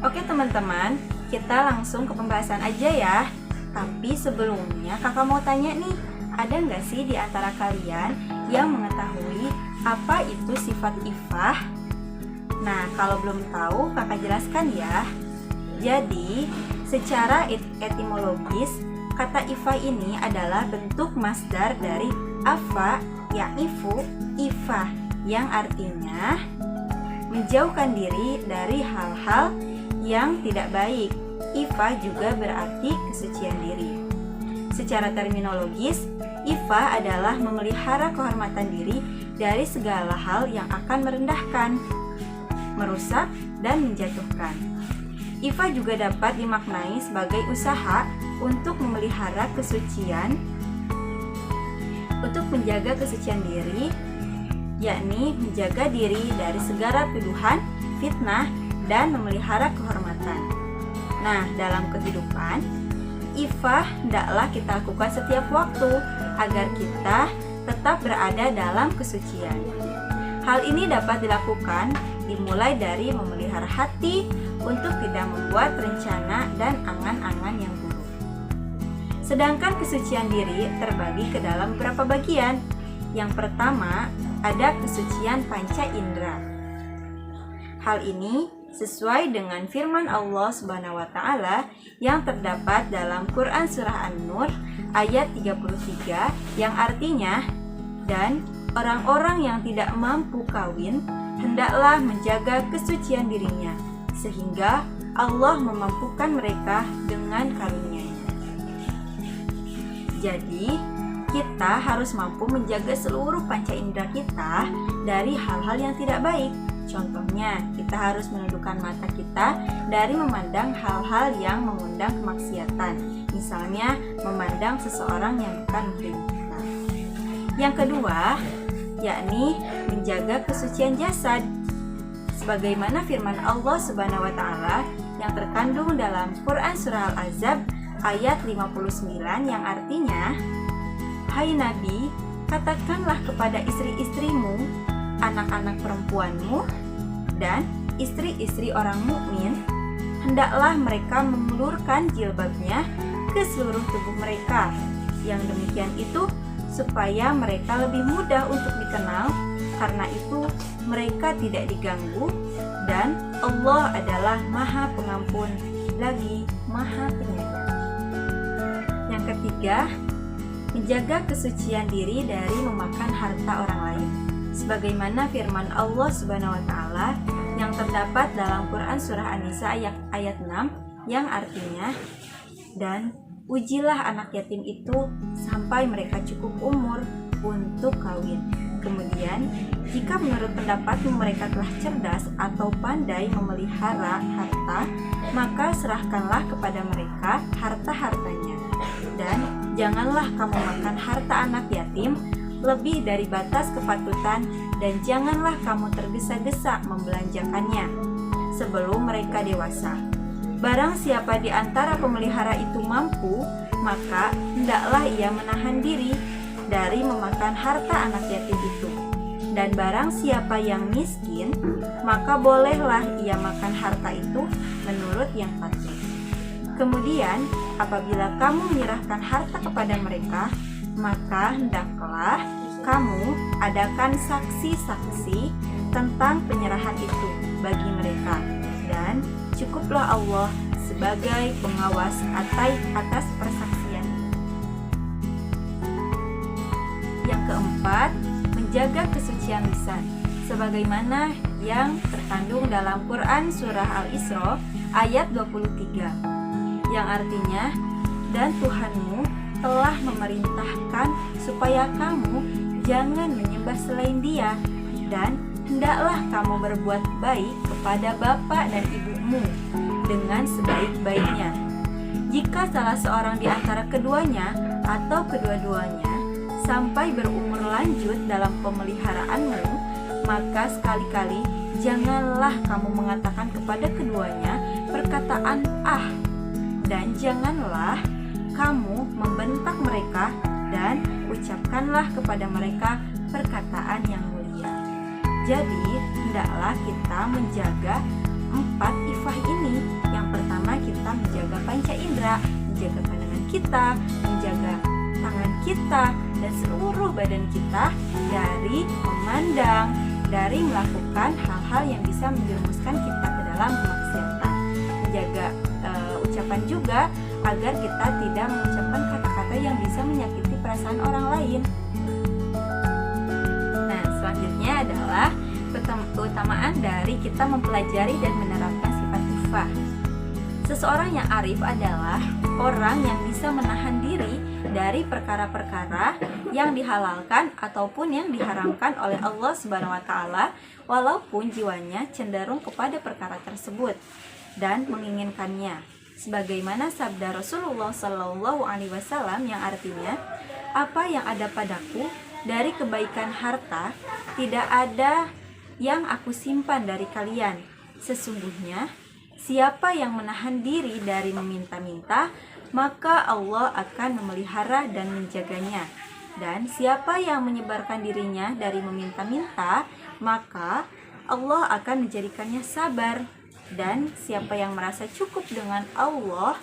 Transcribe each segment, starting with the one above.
Oke teman-teman, kita langsung ke pembahasan aja ya. Tapi sebelumnya kakak mau tanya nih, ada nggak sih di antara kalian yang mengetahui apa itu sifat ifah? Nah, kalau belum tahu kakak jelaskan ya. Jadi, secara etimologis, kata ifah ini adalah bentuk masdar dari afa, ya'ifu, ifah, yang artinya menjauhkan diri dari hal-hal yang tidak baik. Ifah juga berarti kesucian diri. Secara terminologis, ifah adalah memelihara kehormatan diri dari segala hal yang akan merendahkan, merusak, dan menjatuhkan. Ifah juga dapat dimaknai sebagai usaha untuk memelihara kesucian, untuk menjaga kesucian diri, yakni menjaga diri dari segala tuduhan, fitnah, dan memelihara kehormatan. Nah, dalam kehidupan, ifah hendaklah kita lakukan setiap waktu agar kita tetap berada dalam kesucian. Hal ini dapat dilakukan dimulai dari memelihara hati untuk tidak membuat rencana dan angan-angan yang buruk. Sedangkan kesucian diri terbagi ke dalam beberapa bagian. Yang pertama, ada kesucian panca indera. Hal ini sesuai dengan firman Allah Subhanahu wa taala yang terdapat dalam Quran surah An-Nur ayat 33 yang artinya, dan orang-orang yang tidak mampu kawin hendaklah menjaga kesucian dirinya sehingga Allah memampukan mereka dengan karunia-Nya. Jadi, kita harus mampu menjaga seluruh panca indera kita dari hal-hal yang tidak baik. Contohnya, kita harus menundukkan mata kita dari memandang hal-hal yang mengundang kemaksiatan. Misalnya, memandang seseorang yang bukan muhrim kita. Yang kedua, yakni menjaga kesucian jasad. Sebagaimana firman Allah Subhanahu wa taala yang terkandung dalam Quran surah Al-Ahzab ayat 59 yang artinya, "Hai Nabi, katakanlah kepada istri-istrimu, anak-anak perempuanmu, dan istri-istri orang mukmin, hendaklah mereka mengulurkan jilbabnya ke seluruh tubuh mereka. Yang demikian itu supaya mereka lebih mudah untuk dikenal, karena itu mereka tidak diganggu, dan Allah adalah Maha Pengampun lagi Maha Penyayang." Yang ketiga, menjaga kesucian diri dari memakan harta orang lain. Sebagaimana firman Allah Subhanahu wa taala yang terdapat dalam Quran surah An-Nisa ayat 6 yang artinya, "Dan ujilah anak yatim itu sampai mereka cukup umur untuk kawin. Kemudian, jika menurut pendapatmu mereka telah cerdas atau pandai memelihara harta, maka serahkanlah kepada mereka harta-hartanya. Dan janganlah kamu makan harta anak yatim lebih dari batas kepatutan, dan janganlah kamu tergesa-gesa membelanjakannya sebelum mereka dewasa. Barang siapa di antara pemelihara itu mampu, maka hendaklah ia menahan diri dari memakan harta anak yatim itu. Dan barang siapa yang miskin, maka bolehlah ia makan harta itu menurut yang patut. Kemudian, apabila kamu menyerahkan harta kepada mereka, maka hendaklah kamu adakan saksi-saksi tentang penyerahan itu bagi mereka, dan cukuplah Allah sebagai pengawas atas persaksian. Yang keempat, menjaga kesucian lisan, sebagaimana yang terkandung dalam Quran surah Al-Isra ayat 23, yang artinya, "Dan Tuhanmu telah memerintahkan supaya kamu jangan menyembah selain Dia, dan hendaklah kamu berbuat baik kepada bapak dan ibumu dengan sebaik-baiknya. Jika salah seorang di antara keduanya atau kedua-duanya sampai berumur lanjut dalam pemeliharaanmu, maka sekali-kali janganlah kamu mengatakan kepada keduanya perkataan 'ah', dan janganlah kamu membentak mereka, dan ucapkanlah kepada mereka perkataan yang mulia." Jadi, hendaklah kita menjaga 4 ifah ini kita, menjaga tangan kita dan seluruh badan kita dari memandang, dari melakukan hal-hal yang bisa menjerumuskan kita ke dalam kemaksiatan. Menjaga ucapan juga agar kita tidak mengucapkan kata-kata yang bisa menyakiti perasaan orang lain. Nah, selanjutnya adalah keutamaan dari kita mempelajari dan menerapkan sifat ifah. Seseorang yang arif adalah orang yang bisa menahan diri dari perkara-perkara yang dihalalkan ataupun yang diharamkan oleh Allah Subhanahu wa taala, walaupun jiwanya cenderung kepada perkara tersebut dan menginginkannya. Sebagaimana sabda Rasulullah Shallallahu alaihi wasallam yang artinya, apa yang ada padaku dari kebaikan harta tidak ada yang aku simpan dari kalian. Sesungguhnya siapa yang menahan diri dari meminta-minta, maka Allah akan memelihara dan menjaganya. Dan siapa yang menyebarkan dirinya dari meminta-minta, maka Allah akan menjadikannya sabar. Dan siapa yang merasa cukup dengan Allah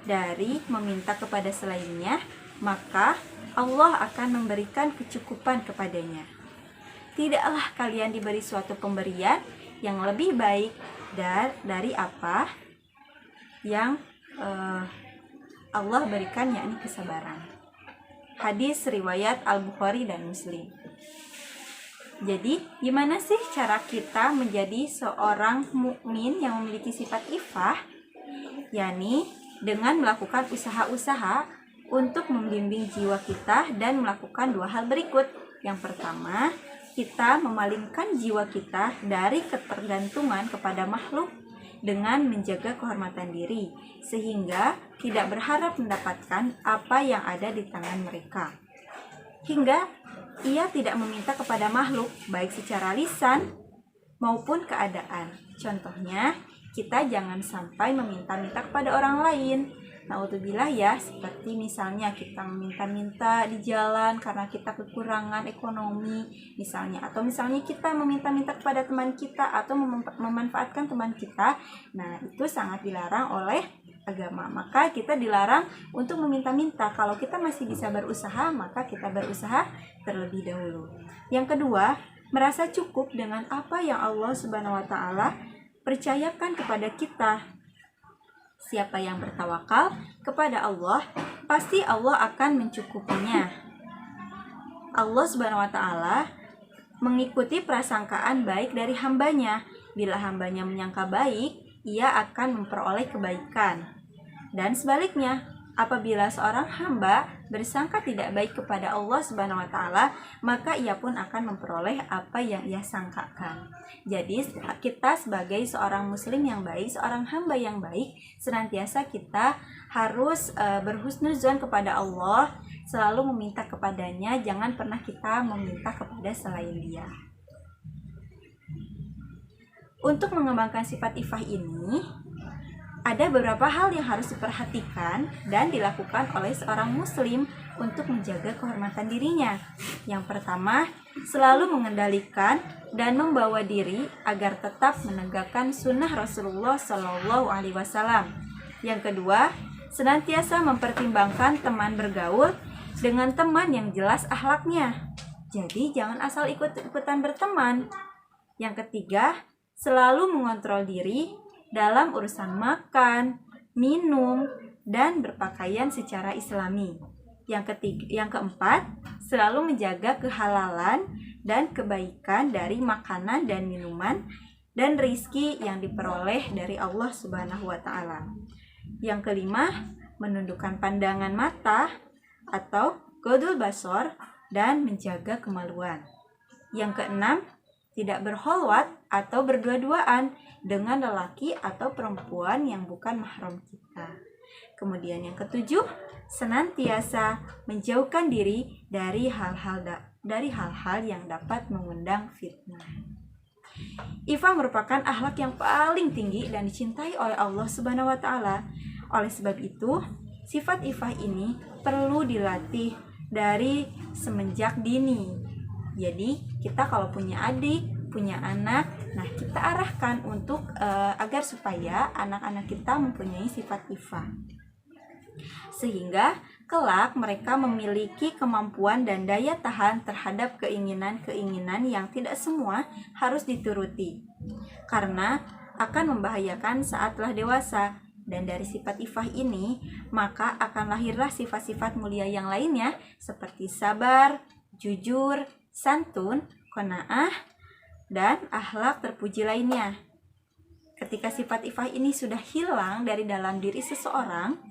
dari meminta kepada selainnya, maka Allah akan memberikan kecukupan kepadanya. Tidaklah kalian diberi suatu pemberian yang lebih baik dari apa yang Allah berikan, yakni kesabaran. Hadis riwayat Al-Bukhari dan Muslim. Jadi, gimana sih cara kita menjadi seorang mukmin yang memiliki sifat ifah? yakni dengan melakukan usaha-usaha untuk membimbing jiwa kita dan melakukan dua hal berikut. Yang pertama, kita memalingkan jiwa kita dari ketergantungan kepada makhluk dengan menjaga kehormatan diri, sehingga tidak berharap mendapatkan apa yang ada di tangan mereka. Hingga ia tidak meminta kepada makhluk, baik secara lisan maupun keadaan. Contohnya, kita jangan sampai meminta-minta kepada orang lain. Naudzubillah ya, seperti misalnya kita meminta-minta di jalan karena kita kekurangan ekonomi misalnya, atau misalnya kita meminta-minta kepada teman kita atau memanfaatkan teman kita. Nah, itu sangat dilarang oleh agama. Maka kita dilarang untuk meminta-minta. Kalau kita masih bisa berusaha, maka kita berusaha terlebih dahulu. Yang kedua, merasa cukup dengan apa yang Allah Subhanahu wa taala percayakan kepada kita. Siapa yang bertawakal kepada Allah, pasti Allah akan mencukupinya. Allah Subhanahu wa taala mengikuti prasangkaan baik dari hambanya. Bila hambanya menyangka baik, ia akan memperoleh kebaikan. Dan sebaliknya, apabila seorang hamba bersangka tidak baik kepada Allah Subhanahu wa taala, maka ia pun akan memperoleh apa yang ia sangkakan. Jadi, kita sebagai seorang muslim yang baik, seorang hamba yang baik, senantiasa kita harus berhusnuzon kepada Allah, selalu meminta kepadanya, jangan pernah kita meminta kepada selain Dia. Untuk mengembangkan sifat ifah ini, ada beberapa hal yang harus diperhatikan dan dilakukan oleh seorang muslim untuk menjaga kehormatan dirinya. Yang pertama, selalu mengendalikan dan membawa diri agar tetap menegakkan sunnah Rasulullah Shallallahu alaihi wasallam. Yang kedua, senantiasa mempertimbangkan teman bergaul dengan teman yang jelas akhlaknya. Jadi jangan asal ikut-ikutan berteman. Yang ketiga, selalu mengontrol diri dalam urusan makan, minum, dan berpakaian secara islami. Yang keempat, selalu menjaga kehalalan dan kebaikan dari makanan dan minuman dan rizki yang diperoleh dari Allah Subhanahu wa taala. Yang kelima, menundukkan pandangan mata atau godul basor dan menjaga kemaluan. Yang keenam, tidak berkholwat atau berdua-duaan dengan lelaki atau perempuan yang bukan mahram kita. Kemudian yang ketujuh, senantiasa menjauhkan diri dari hal-hal yang dapat mengundang fitnah. Ifah merupakan akhlak yang paling tinggi dan dicintai oleh Allah Subhanahu wa taala. Oleh sebab itu, sifat ifah ini perlu dilatih dari semenjak dini. Jadi, kita kalau punya adik, punya anak, nah kita arahkan untuk agar supaya anak-anak kita mempunyai sifat ifah. Sehingga kelak mereka memiliki kemampuan dan daya tahan terhadap keinginan-keinginan yang tidak semua harus dituruti, karena akan membahayakan saat telah dewasa. Dan dari sifat ifah ini, maka akan lahirlah sifat-sifat mulia yang lainnya seperti sabar, jujur, santun, qanaah, dan akhlak terpuji lainnya. Ketika sifat ifah ini sudah hilang dari dalam diri seseorang,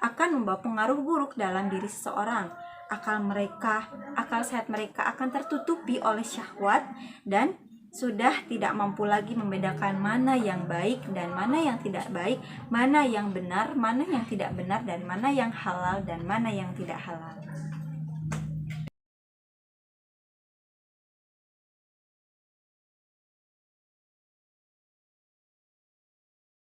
akan membawa pengaruh buruk dalam diri seseorang. Akal sehat mereka akan tertutupi oleh syahwat dan sudah tidak mampu lagi membedakan mana yang baik dan mana yang tidak baik, mana yang benar, mana yang tidak benar, dan mana yang halal dan mana yang tidak halal.